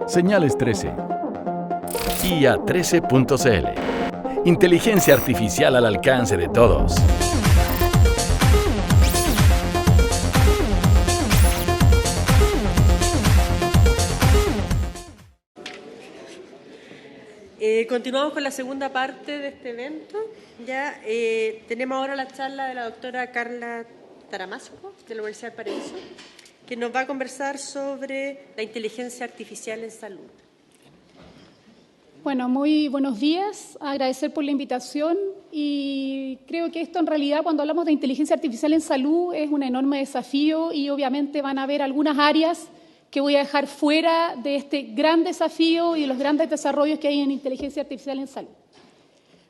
Señales 13. IA13.cl. Inteligencia artificial al alcance de todos. Continuamos con la segunda parte de este evento. Ya tenemos ahora la charla de la doctora Carla Taramasco, de la Universidad del Paraíso, que nos va a conversar sobre la inteligencia artificial en salud. Bueno, muy buenos días. Agradecer por la invitación y creo que esto en realidad cuando hablamos de inteligencia artificial en salud es un enorme desafío y obviamente van a haber algunas áreas que voy a dejar fuera de este gran desafío y de los grandes desarrollos que hay en inteligencia artificial en salud.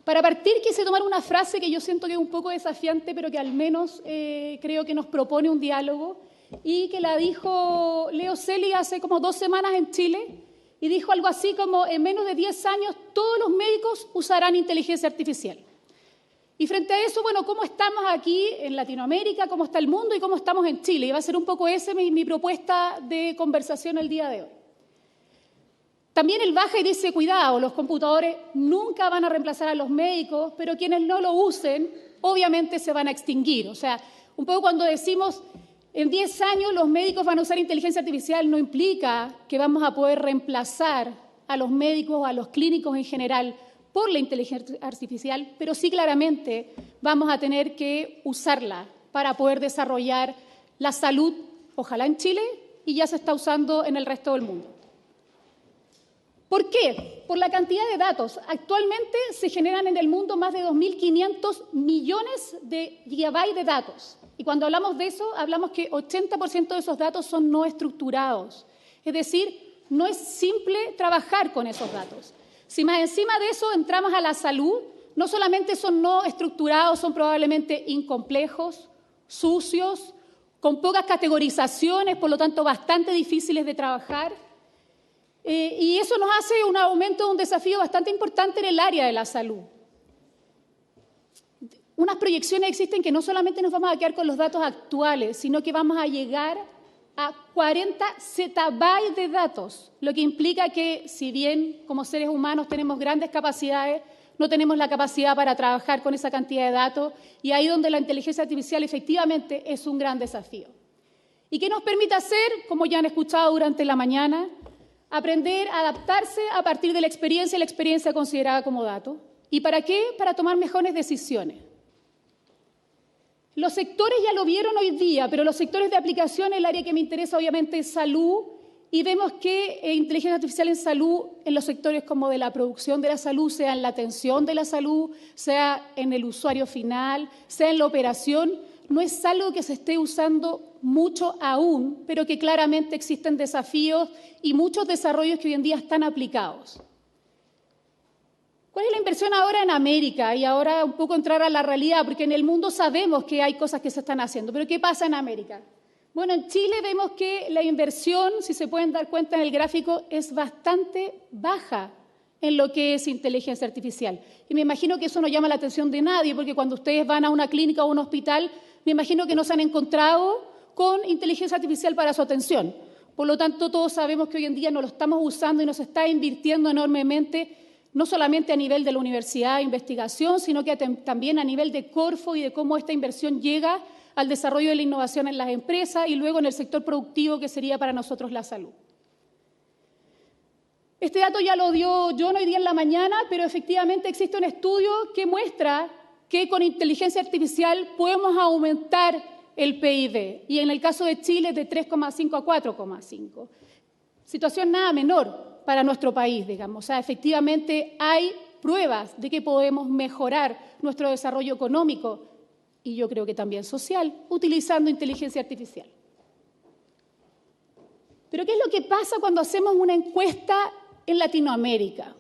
Para partir quise tomar una frase que yo siento que es un poco desafiante, pero que al menos creo que nos propone un diálogo y que la dijo Leo Celi hace como 2 semanas en Chile y dijo algo así como: en menos de 10 años todos los médicos usarán inteligencia artificial. Y frente a eso, bueno, ¿cómo estamos aquí en Latinoamérica? ¿Cómo está el mundo? ¿Y cómo estamos en Chile? Y va a ser un poco esa mi propuesta de conversación el día de hoy. También él baja y dice, cuidado, los computadores nunca van a reemplazar a los médicos, pero quienes no lo usen, obviamente se van a extinguir. O sea, un poco cuando decimos, en 10 años los médicos van a usar inteligencia artificial, no implica que vamos a poder reemplazar a los médicos o a los clínicos en general por la inteligencia artificial, pero sí claramente vamos a tener que usarla para poder desarrollar la salud, ojalá en Chile, y ya se está usando en el resto del mundo. ¿Por qué? Por la cantidad de datos. Actualmente se generan en el mundo más de 2.500 millones de gigabytes de datos. Y cuando hablamos de eso, hablamos que 80% de esos datos son no estructurados. Es decir, no es simple trabajar con esos datos. Si más encima de eso entramos a la salud, no solamente son no estructurados, son probablemente incomplejos, sucios, con pocas categorizaciones, por lo tanto bastante difíciles de trabajar. Y eso nos hace un aumento de un desafío bastante importante en el área de la salud. Unas proyecciones existen que no solamente nos vamos a quedar con los datos actuales, sino que vamos a llegar a 40 zettabytes de datos, lo que implica que, si bien como seres humanos tenemos grandes capacidades, no tenemos la capacidad para trabajar con esa cantidad de datos, y ahí donde la inteligencia artificial efectivamente es un gran desafío. ¿Y qué nos permite hacer? Como ya han escuchado durante la mañana, aprender a adaptarse a partir de la experiencia considerada como dato. ¿Y para qué? Para tomar mejores decisiones. Los sectores ya lo vieron hoy día, pero los sectores de aplicación, el área que me interesa obviamente es salud, y vemos que inteligencia artificial en salud, en los sectores como de la producción de la salud, sea en la atención de la salud, sea en el usuario final, sea en la operación, no es algo que se esté usando mucho aún, pero que claramente existen desafíos y muchos desarrollos que hoy en día están aplicados. ¿Cuál es la inversión ahora en América? Y ahora un poco entrar a la realidad, porque en el mundo sabemos que hay cosas que se están haciendo, pero ¿qué pasa en América? Bueno, en Chile vemos que la inversión, si se pueden dar cuenta en el gráfico, es bastante baja en lo que es inteligencia artificial. Y me imagino que eso no llama la atención de nadie, porque cuando ustedes van a una clínica o a un hospital, me imagino que no se han encontrado con inteligencia artificial para su atención. Por lo tanto, todos sabemos que hoy en día no lo estamos usando y nos está invirtiendo enormemente, no solamente a nivel de la universidad de investigación, sino que también a nivel de Corfo y de cómo esta inversión llega al desarrollo de la innovación en las empresas y luego en el sector productivo, que sería para nosotros la salud. Este dato ya lo dio John hoy día en la mañana, pero efectivamente existe un estudio que muestra que con inteligencia artificial podemos aumentar el PIB, y en el caso de Chile de 3,5 a 4,5. Situación nada menor para nuestro país, digamos. O sea, efectivamente hay pruebas de que podemos mejorar nuestro desarrollo económico y yo creo que también social, utilizando inteligencia artificial. Pero ¿qué es lo que pasa cuando hacemos una encuesta en Latinoamérica?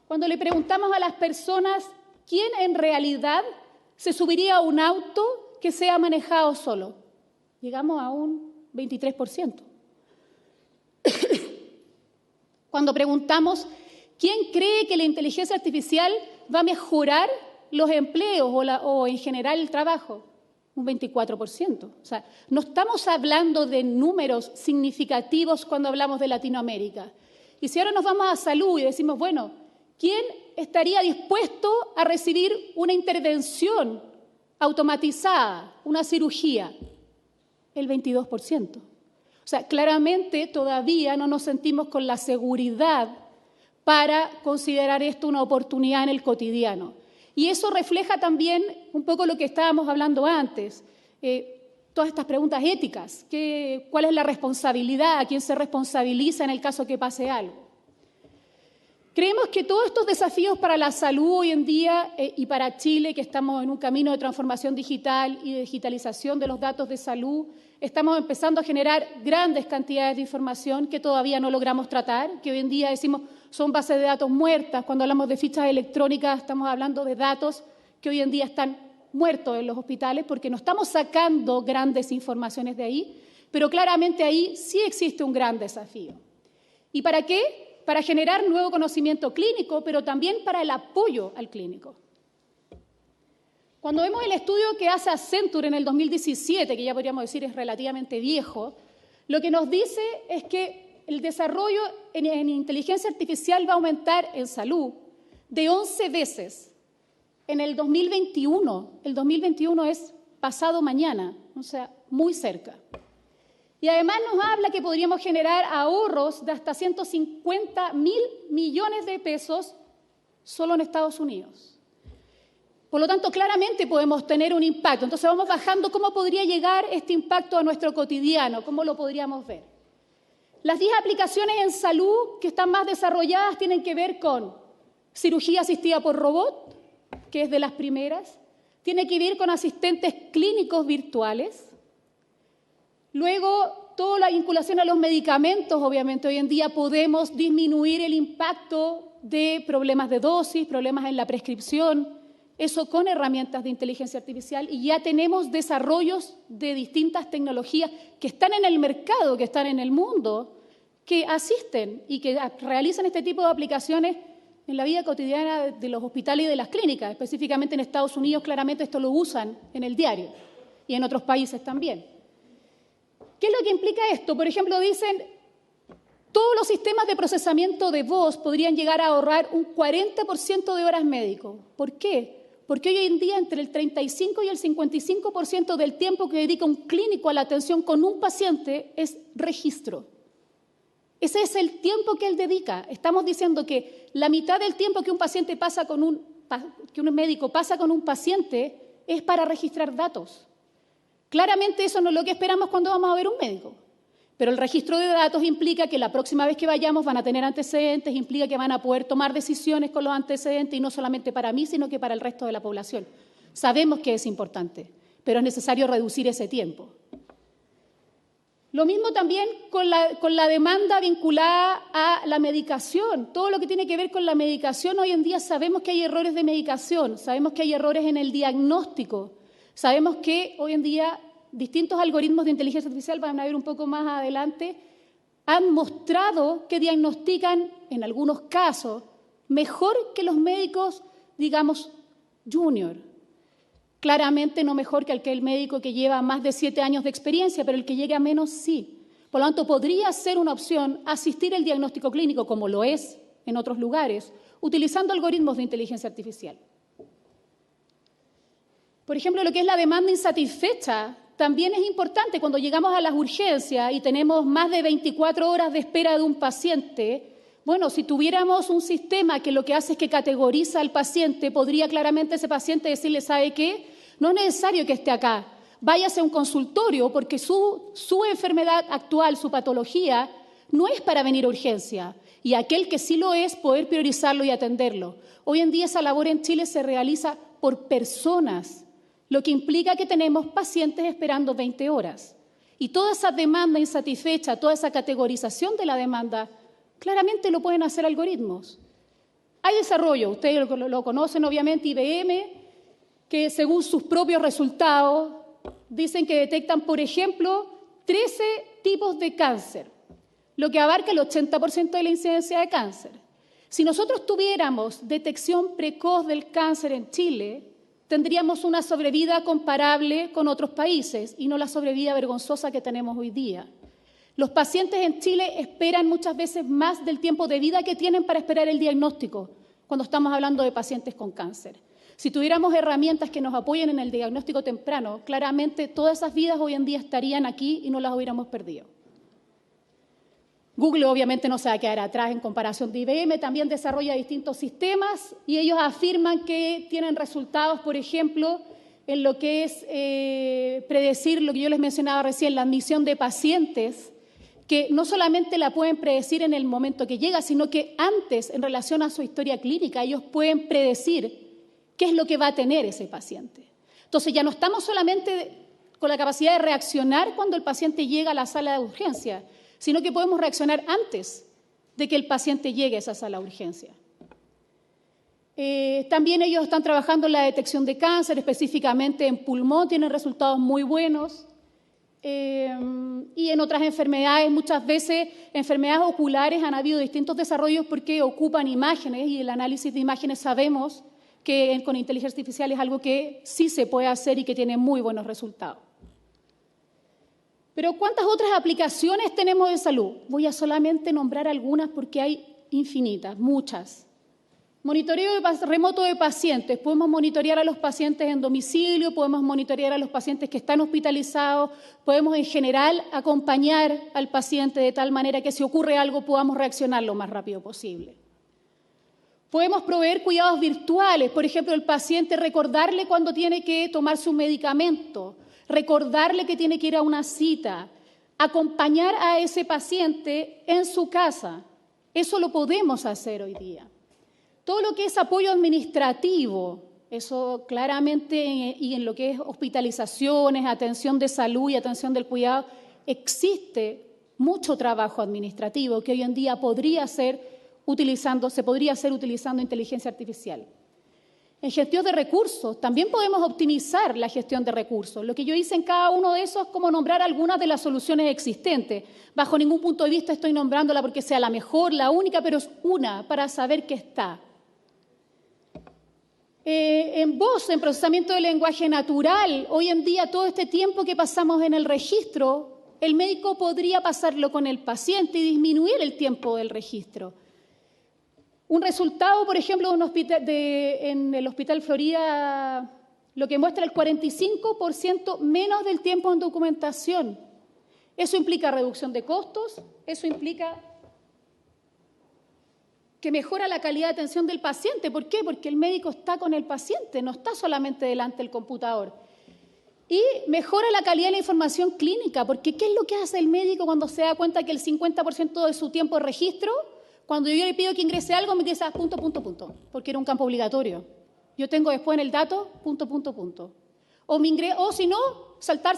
Cuando le preguntamos a las personas quién en realidad se subiría a un auto que sea manejado solo, llegamos a un 23%. Cuando preguntamos quién cree que la inteligencia artificial va a mejorar los empleos o en general el trabajo, un 24%. O sea, no estamos hablando de números significativos cuando hablamos de Latinoamérica. Y si ahora nos vamos a salud y decimos, bueno, ¿quién estaría dispuesto a recibir una intervención automatizada, una cirugía? El 22%. O sea, claramente todavía no nos sentimos con la seguridad para considerar esto una oportunidad en el cotidiano. Y eso refleja también un poco lo que estábamos hablando antes, todas estas preguntas éticas, ¿cuál es la responsabilidad? ¿A quién se responsabiliza en el caso que pase algo? Creemos que todos estos desafíos para la salud hoy en día y para Chile, que estamos en un camino de transformación digital y de digitalización de los datos de salud, estamos empezando a generar grandes cantidades de información que todavía no logramos tratar, que hoy en día decimos son bases de datos muertas. Cuando hablamos de fichas electrónicas estamos hablando de datos que hoy en día están muertos en los hospitales porque no estamos sacando grandes informaciones de ahí, pero claramente ahí sí existe un gran desafío. ¿Y para qué? Para generar nuevo conocimiento clínico, pero también para el apoyo al clínico. Cuando vemos el estudio que hace Accenture en el 2017, que ya podríamos decir es relativamente viejo, lo que nos dice es que el desarrollo en inteligencia artificial va a aumentar en salud de 11 veces en el 2021. El 2021 es pasado mañana, o sea, muy cerca. Y además nos habla que podríamos generar ahorros de hasta 150.000 millones de pesos solo en Estados Unidos. Por lo tanto, claramente podemos tener un impacto. Entonces vamos bajando cómo podría llegar este impacto a nuestro cotidiano, cómo lo podríamos ver. Las 10 aplicaciones en salud que están más desarrolladas tienen que ver con cirugía asistida por robot, que es de las primeras, tiene que ver con asistentes clínicos virtuales. Luego, toda la vinculación a los medicamentos, obviamente hoy en día podemos disminuir el impacto de problemas de dosis, problemas en la prescripción, eso con herramientas de inteligencia artificial, y ya tenemos desarrollos de distintas tecnologías que están en el mercado, que están en el mundo, que asisten y que realizan este tipo de aplicaciones en la vida cotidiana de los hospitales y de las clínicas. Específicamente en Estados Unidos, claramente esto lo usan en el diario y en otros países también. ¿Qué es lo que implica esto? Por ejemplo, dicen, todos los sistemas de procesamiento de voz podrían llegar a ahorrar un 40% de horas médico. ¿Por qué? Porque hoy en día entre el 35 y el 55% del tiempo que dedica un clínico a la atención con un paciente es registro. Ese es el tiempo que él dedica. Estamos diciendo que la mitad del tiempo que un paciente pasa que un médico pasa con un paciente es para registrar datos. Claramente eso no es lo que esperamos cuando vamos a ver un médico. Pero el registro de datos implica que la próxima vez que vayamos van a tener antecedentes, implica que van a poder tomar decisiones con los antecedentes y no solamente para mí, sino que para el resto de la población. Sabemos que es importante, pero es necesario reducir ese tiempo. Lo mismo también con la demanda vinculada a la medicación. Todo lo que tiene que ver con la medicación, hoy en día sabemos que hay errores de medicación, sabemos que hay errores en el diagnóstico, sabemos que hoy en día distintos algoritmos de inteligencia artificial, van a ver un poco más adelante, han mostrado que diagnostican, en algunos casos, mejor que los médicos, digamos, junior. Claramente no mejor que aquel médico que lleva más de 7 años de experiencia, pero el que llegue a menos sí. Por lo tanto, podría ser una opción asistir el diagnóstico clínico, como lo es en otros lugares, utilizando algoritmos de inteligencia artificial. Por ejemplo, lo que es la demanda insatisfecha también es importante cuando llegamos a las urgencias y tenemos más de 24 horas de espera de un paciente. Bueno, si tuviéramos un sistema que lo que hace es que categoriza al paciente, podría claramente ese paciente decirle, ¿sabe qué? No es necesario que esté acá, váyase a un consultorio porque su enfermedad actual, su patología, no es para venir a urgencia. Y aquel que sí lo es, poder priorizarlo y atenderlo. Hoy en día esa labor en Chile se realiza por personas, lo que implica que tenemos pacientes esperando 20 horas. Y toda esa demanda insatisfecha, toda esa categorización de la demanda, claramente lo pueden hacer algoritmos. Hay desarrollo, ustedes lo conocen obviamente, IBM, que según sus propios resultados dicen que detectan, por ejemplo, 13 tipos de cáncer, lo que abarca el 80% de la incidencia de cáncer. Si nosotros tuviéramos detección precoz del cáncer en Chile, tendríamos una sobrevida comparable con otros países y no la sobrevida vergonzosa que tenemos hoy día. Los pacientes en Chile esperan muchas veces más del tiempo de vida que tienen para esperar el diagnóstico cuando estamos hablando de pacientes con cáncer. Si tuviéramos herramientas que nos apoyen en el diagnóstico temprano, claramente todas esas vidas hoy en día estarían aquí y no las hubiéramos perdido. Google obviamente no se va a quedar atrás en comparación de IBM, también desarrolla distintos sistemas y ellos afirman que tienen resultados, por ejemplo, en lo que es predecir lo que yo les mencionaba recién, la admisión de pacientes, que no solamente la pueden predecir en el momento que llega, sino que antes, en relación a su historia clínica, ellos pueden predecir qué es lo que va a tener ese paciente. Entonces ya no estamos solamente con la capacidad de reaccionar cuando el paciente llega a la sala de urgencia, sino que podemos reaccionar antes de que el paciente llegue a esa sala de urgencia. También ellos están trabajando en la detección de cáncer, específicamente en pulmón, tienen resultados muy buenos. Y en otras enfermedades, muchas veces enfermedades oculares han habido distintos desarrollos porque ocupan imágenes y el análisis de imágenes sabemos que con inteligencia artificial es algo que sí se puede hacer y que tiene muy buenos resultados. Pero ¿cuántas otras aplicaciones tenemos de salud? Voy a solamente nombrar algunas porque hay infinitas, muchas. Monitoreo remoto de pacientes. Podemos monitorear a los pacientes en domicilio, podemos monitorear a los pacientes que están hospitalizados, podemos en general acompañar al paciente de tal manera que si ocurre algo podamos reaccionar lo más rápido posible. Podemos proveer cuidados virtuales, por ejemplo, el paciente recordarle cuando tiene que tomar su medicamento, recordarle que tiene que ir a una cita, acompañar a ese paciente en su casa. Eso lo podemos hacer hoy día. Todo lo que es apoyo administrativo, eso claramente, y en lo que es hospitalizaciones, atención de salud y atención del cuidado, existe mucho trabajo administrativo que hoy en día se podría hacer utilizando inteligencia artificial. En gestión de recursos, también podemos optimizar la gestión de recursos. Lo que yo hice en cada uno de esos es como nombrar algunas de las soluciones existentes. Bajo ningún punto de vista estoy nombrándola porque sea la mejor, la única, pero es una para saber que está. En voz, en procesamiento de lenguaje natural, hoy en día todo este tiempo que pasamos en el registro, el médico podría pasarlo con el paciente y disminuir el tiempo del registro. Un resultado, por ejemplo, en el Hospital Florida, lo que muestra el 45% menos del tiempo en documentación. Eso implica reducción de costos, eso implica que mejora la calidad de atención del paciente. ¿Por qué? Porque el médico está con el paciente, no está solamente delante del computador. Y mejora la calidad de la información clínica, porque ¿qué es lo que hace el médico cuando se da cuenta que el 50% de su tiempo de registro, cuando yo le pido que ingrese algo, me dice punto, porque era un campo obligatorio. Yo tengo después en el dato, punto. O si no, saltar,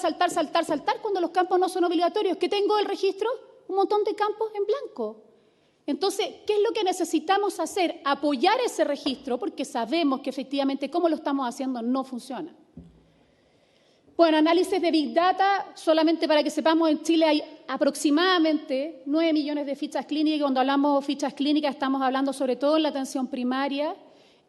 cuando los campos no son obligatorios. ¿Qué tengo del registro? Un montón de campos en blanco. Entonces, ¿qué es lo que necesitamos hacer? Apoyar ese registro, porque sabemos que efectivamente cómo lo estamos haciendo no funciona. Bueno, análisis de Big Data, solamente para que sepamos, en Chile hay aproximadamente 9 millones de fichas clínicas, y cuando hablamos de fichas clínicas estamos hablando sobre todo en la atención primaria,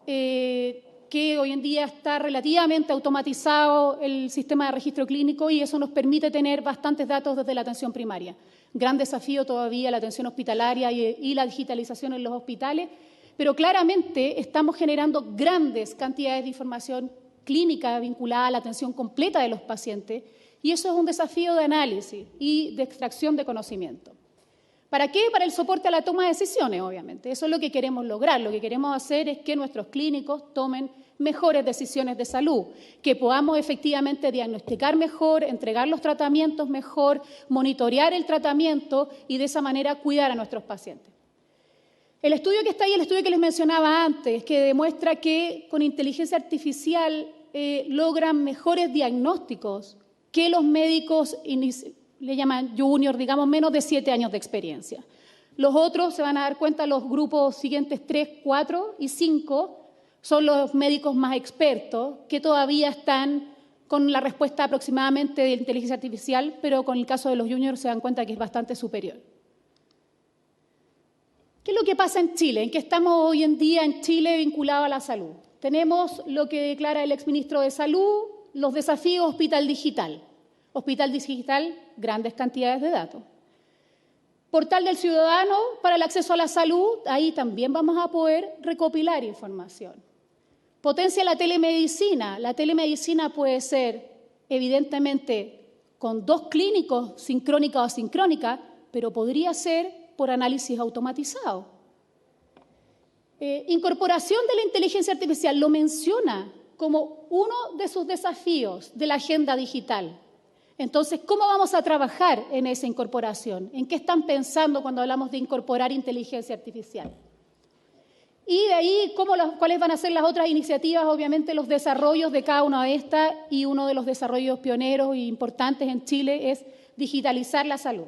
que hoy en día está relativamente automatizado el sistema de registro clínico y eso nos permite tener bastantes datos desde la atención primaria. Gran desafío todavía la atención hospitalaria y la digitalización en los hospitales, pero claramente estamos generando grandes cantidades de información clínica vinculada a la atención completa de los pacientes y eso es un desafío de análisis y de extracción de conocimiento. ¿Para qué? Para el soporte a la toma de decisiones, obviamente. Eso es lo que queremos lograr. Lo que queremos hacer es que nuestros clínicos tomen mejores decisiones de salud, que podamos efectivamente diagnosticar mejor, entregar los tratamientos mejor, monitorear el tratamiento y de esa manera cuidar a nuestros pacientes. El estudio que está ahí, el estudio que les mencionaba antes, que demuestra que con inteligencia artificial logran mejores diagnósticos que los médicos, le llaman junior, digamos, menos de 7 años de experiencia. Los otros se van a dar cuenta, los grupos siguientes 3, 4 y 5 son los médicos más expertos que todavía están con la respuesta aproximadamente de inteligencia artificial, pero con el caso de los juniors se dan cuenta que es bastante superior. ¿Qué es lo que pasa en Chile? ¿En qué estamos hoy en día en Chile vinculado a la salud? Tenemos lo que declara el exministro de Salud, los desafíos Hospital Digital. Hospital Digital, grandes cantidades de datos. Portal del Ciudadano para el acceso a la salud, ahí también vamos a poder recopilar información. Potencia la telemedicina. La telemedicina puede ser, evidentemente, con 2 clínicos, sincrónica o asincrónica, pero podría ser por análisis automatizado. Incorporación de la inteligencia artificial lo menciona como uno de sus desafíos de la agenda digital. Entonces, ¿cómo vamos a trabajar en esa incorporación? ¿En qué están pensando cuando hablamos de incorporar inteligencia artificial? Y de ahí, ¿cuáles van a ser las otras iniciativas? Obviamente, los desarrollos de cada una de estas, y uno de los desarrollos pioneros e importantes en Chile es digitalizar la salud.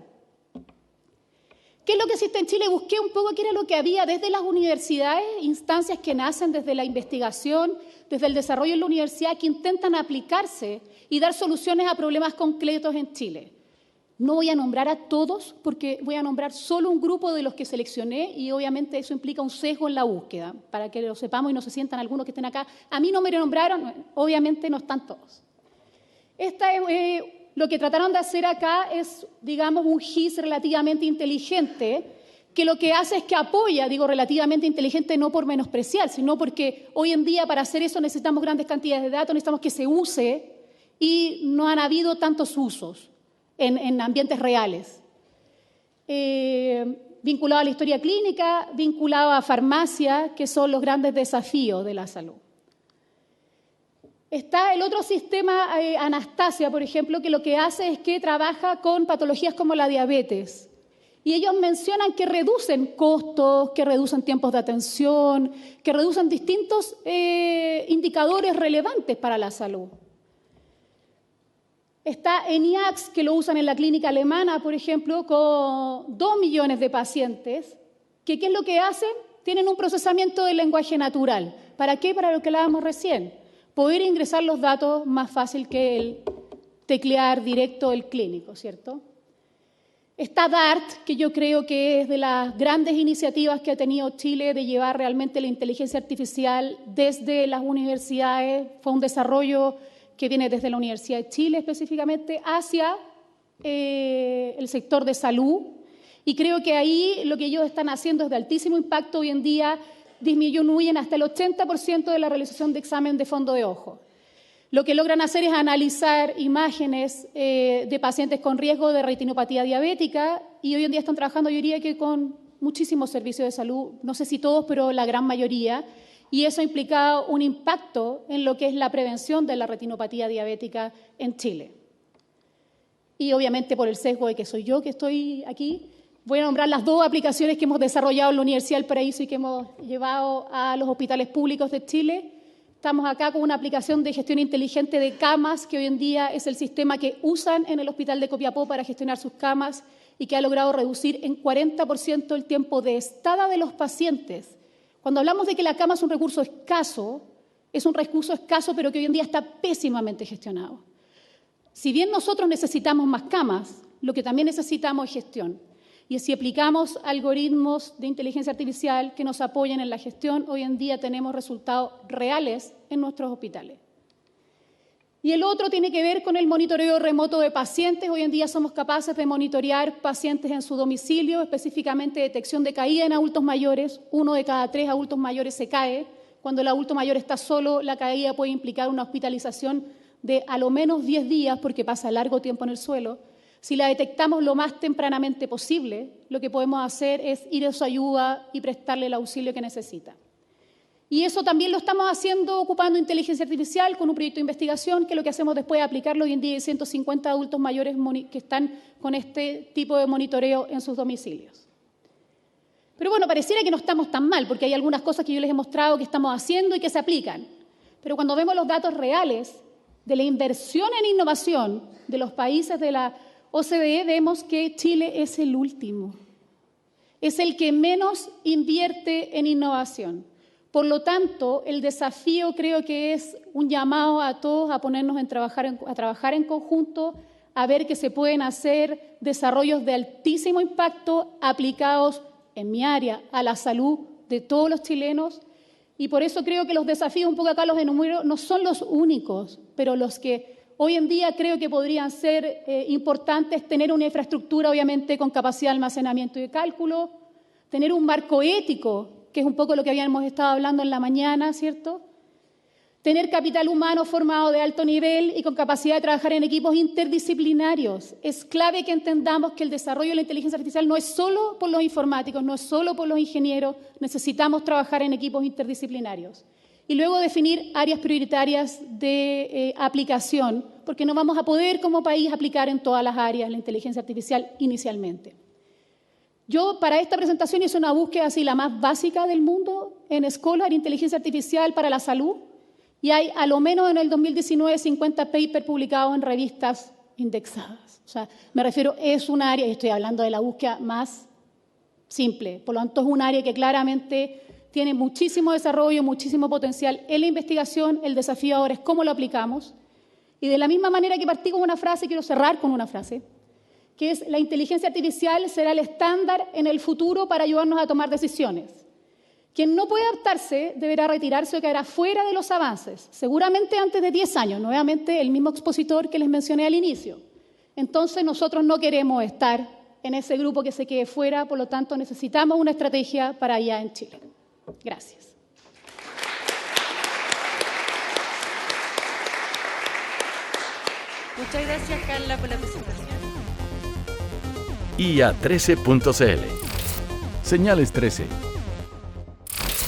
¿Qué es lo que existe en Chile? Busqué un poco qué era lo que había desde las universidades, instancias que nacen desde la investigación, desde el desarrollo en la universidad, que intentan aplicarse y dar soluciones a problemas concretos en Chile. No voy a nombrar a todos porque voy a nombrar solo un grupo de los que seleccioné y obviamente eso implica un sesgo en la búsqueda, para que lo sepamos y no se sientan algunos que estén acá. A mí no me nombraron, obviamente no están todos. Lo que trataron de hacer acá es, digamos, un GIS relativamente inteligente, que lo que hace es que apoya, digo relativamente inteligente no por menospreciar, sino porque hoy en día para hacer eso necesitamos grandes cantidades de datos, necesitamos que se use y no han habido tantos usos en ambientes reales. Vinculado a la historia clínica, vinculado a farmacia, que son los grandes desafíos de la salud. Está el otro sistema, Anastasia, por ejemplo, que lo que hace es que trabaja con patologías como la diabetes. Y ellos mencionan que reducen costos, que reducen tiempos de atención, que reducen distintos indicadores relevantes para la salud. Está ENIAX, que lo usan en la clínica alemana, por ejemplo, con 2 millones de pacientes, que ¿qué es lo que hacen? Tienen un procesamiento del lenguaje natural. ¿Para qué? Para lo que hablábamos recién. Poder ingresar los datos más fácil que el teclear directo el clínico, ¿cierto? Está DART, que yo creo que es de las grandes iniciativas que ha tenido Chile de llevar realmente la inteligencia artificial desde las universidades. Fue un desarrollo que viene desde la Universidad de Chile específicamente hacia el sector de salud. Y creo que ahí lo que ellos están haciendo es de altísimo impacto hoy en día. Disminuyen hasta el 80% de la realización de examen de fondo de ojo. Lo que logran hacer es analizar imágenes de pacientes con riesgo de retinopatía diabética y hoy en día están trabajando, yo diría que con muchísimos servicios de salud, no sé si todos, pero la gran mayoría, y eso ha implicado un impacto en lo que es la prevención de la retinopatía diabética en Chile. Y obviamente por el sesgo de que soy yo que estoy aquí, voy a nombrar las 2 aplicaciones que hemos desarrollado en la Universidad del Paraíso y que hemos llevado a los hospitales públicos de Chile. Estamos acá con una aplicación de gestión inteligente de camas, que hoy en día es el sistema que usan en el Hospital de Copiapó para gestionar sus camas y que ha logrado reducir en 40% el tiempo de estada de los pacientes. Cuando hablamos de que la cama es un recurso escaso pero que hoy en día está pésimamente gestionado. Si bien nosotros necesitamos más camas, lo que también necesitamos es gestión. Y si aplicamos algoritmos de inteligencia artificial que nos apoyen en la gestión, hoy en día tenemos resultados reales en nuestros hospitales. Y el otro tiene que ver con el monitoreo remoto de pacientes. Hoy en día somos capaces de monitorear pacientes en su domicilio, específicamente detección de caída en adultos mayores. 1 de cada 3 adultos mayores se cae. Cuando el adulto mayor está solo, la caída puede implicar una hospitalización de a lo menos 10 días porque pasa largo tiempo en el suelo. Si la detectamos lo más tempranamente posible, lo que podemos hacer es ir a su ayuda y prestarle el auxilio que necesita. Y eso también lo estamos haciendo ocupando inteligencia artificial con un proyecto de investigación, que lo que hacemos después es aplicarlo. Hoy en día hay 150 adultos mayores que están con este tipo de monitoreo en sus domicilios. Pero bueno, pareciera que no estamos tan mal, porque hay algunas cosas que yo les he mostrado que estamos haciendo y que se aplican. Pero cuando vemos los datos reales de la inversión en innovación de los países de la OCDE, vemos que Chile es el último. Es el que menos invierte en innovación. Por lo tanto, el desafío creo que es un llamado a todos a ponernos a trabajar en conjunto, a ver que se pueden hacer desarrollos de altísimo impacto aplicados en mi área a la salud de todos los chilenos, Y por eso creo que los desafíos, un poco acá los enumero, no son los únicos, pero los que hoy en día creo que podrían ser importantes: tener una infraestructura, obviamente, con capacidad de almacenamiento y de cálculo, tener un marco ético, que es un poco lo que habíamos estado hablando en la mañana, ¿cierto? Tener capital humano formado de alto nivel y con capacidad de trabajar en equipos interdisciplinarios. Es clave que entendamos que el desarrollo de la inteligencia artificial no es solo por los informáticos, no es solo por los ingenieros, necesitamos trabajar en equipos interdisciplinarios. Y luego definir áreas prioritarias de aplicación, porque no vamos a poder como país aplicar en todas las áreas la inteligencia artificial inicialmente. Yo para esta presentación hice una búsqueda así la más básica del mundo en Scholar, inteligencia artificial para la salud, y hay a lo menos en el 2019 50 papers publicados en revistas indexadas. O sea, me refiero, es un área, y estoy hablando de la búsqueda más simple, por lo tanto es un área que claramente tiene muchísimo desarrollo, muchísimo potencial en la investigación. El desafío ahora es cómo lo aplicamos. Y de la misma manera que partí con una frase, quiero cerrar con una frase, que es: la inteligencia artificial será el estándar en el futuro para ayudarnos a tomar decisiones. Quien no puede adaptarse deberá retirarse o quedará fuera de los avances, seguramente antes de 10 años, nuevamente el mismo expositor que les mencioné al inicio. Entonces nosotros no queremos estar en ese grupo que se quede fuera, por lo tanto necesitamos una estrategia para allá en Chile. Gracias. Muchas gracias, Carla, por la presentación. IA13.cl. Señales 13.